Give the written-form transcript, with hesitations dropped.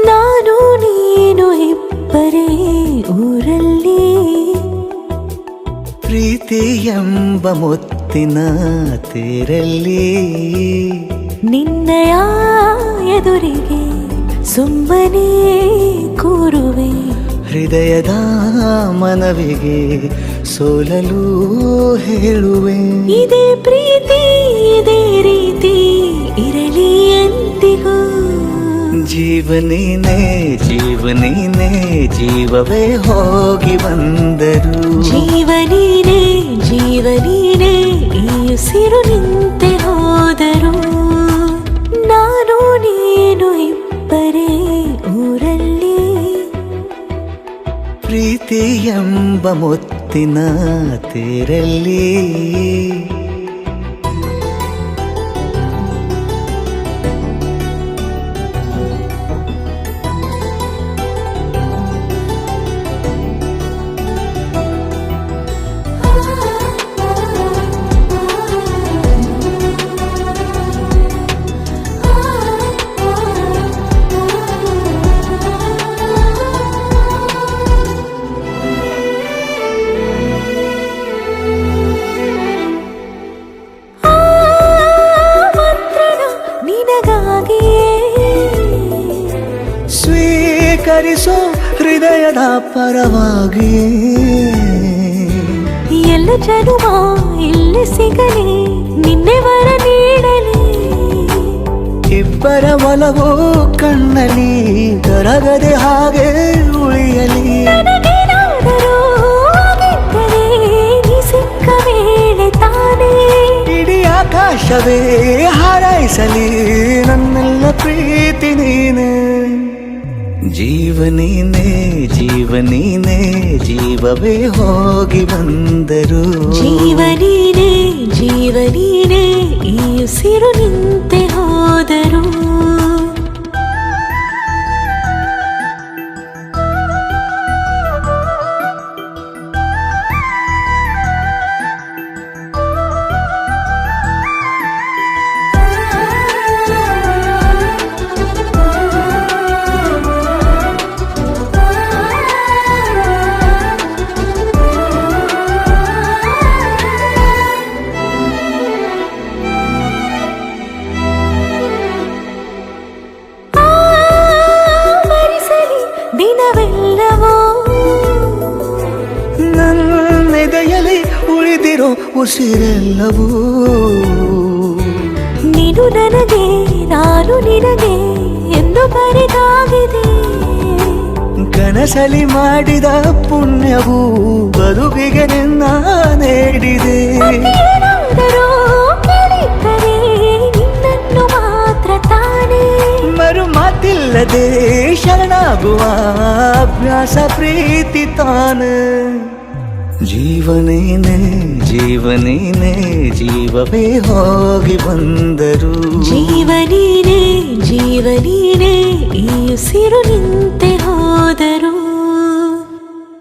ನಾನು ನೀನು ಇಬ್ಬರೇ ಊರಲ್ಲಿ, ಪ್ರೀತಿ ಎಂಬ ಮುತ್ತಿನ ತೇರಲ್ಲಿ, ನಿನ್ನಯ ಎದುರಿಗೆ ಸುಮ್ಮನೆ ಕೂರುವೆ, ಹೃದಯದ ಮನವಿಗೆ ಸೋಲಲು ಹೇಳುವೆ. ಇದೇ ಪ್ರೀತಿ ಇದೇ ರೀತಿ ಇರಲಿ ಎಂದಿಗೂ. ಜೀವನೇನೆ ಜೀವನೇನೆ ಜೀವವೇ ಹೋಗಿ ಬಂದರು, ಜೀವನೀನೇ ಜೀವನೀನೇ ಈ ಉಸಿರು ನಿಂತೆ ಹೋದರು. ನಾನು ನೀನು ಇಬ್ಬರೇ ಊರಲ್ಲಿ, ಪ್ರೀತಿ ಎಂಬ ಮುತ್ತಿನ ತೇರಲ್ಲಿ. ಸ್ವೀಕರಿಸೋ ಹೃದಯದ ಪರವಾಗಿ, ಎಲ್ಲ ಜನುಮ ಇಲ್ಲಿ ಸಿಗಲಿ ನಿನ್ನೆ ವರ ನೀಡಲಿ. ಇಬ್ಬರ ಒಲವು ಕಣ್ಣಲ್ಲಿ ಕರಗದೆ ಹಾಗೆ ಉಳಿಯಲಿ. ನನಗೇನಾದರೂ ಆಗಿದ್ದರೆ ನೀ ಸಿಕ್ಕ ವೇಳೆ ತಾನೇ ಇಡೀ ಆಕಾಶವೇ ಹಾರೈಸಲಿ ನನ್ನೆಲ್ಲ ಪ್ರೀತಿ ನೀನೆ. ಜೀವನೀನೇ ಜೀವನೀನೇ ಜೀವವೇ ಹೋಗಿ ಬಂದರು, ಜೀವನೀನೇ ಜೀವನೀನೇ ಈ ಉಸಿರು ನಿಂತೆ ಹೋದರು. ದಿನವೆಲ್ಲವೋ ನನ್ನೆದೆಯಲ್ಲಿ ಉಳಿದಿರೋ ಉಸಿರೆಲ್ಲವೂ, ನೀನು ನನಗೆ ನಾನು ನಿನಗೆ ಎಂದು ಬರೆದಾಗಿದೆ. ಕನಸಲಿ ಮಾಡಿದ ಪುಣ್ಯವು ಬದುಕಿಗೆ ನಿನ್ನ ನೀಡಿದೆ. ಏನಾದರೂ ಕೇಳಿದ್ದರೆ ನಿನ್ನನ್ನು ಮಾತ್ರ ತಾನೇ, ಮರು ಮಾತಿಲ್ಲದೆ ಶರಣಾಗುವ ಅಭ್ಯಾಸ ಪ್ರೀತಿ ತಾನೆ. ಜೀವನೇನೆ ಜೀವನೇನೆ ಜೀವವೇ ಹೋಗಿ ಬಂದರು, ಜೀವನೀನೇ ಜೀವನೀನೇ ಈ ಉಸಿರು ನಿಂತೆ ಹೋದರು.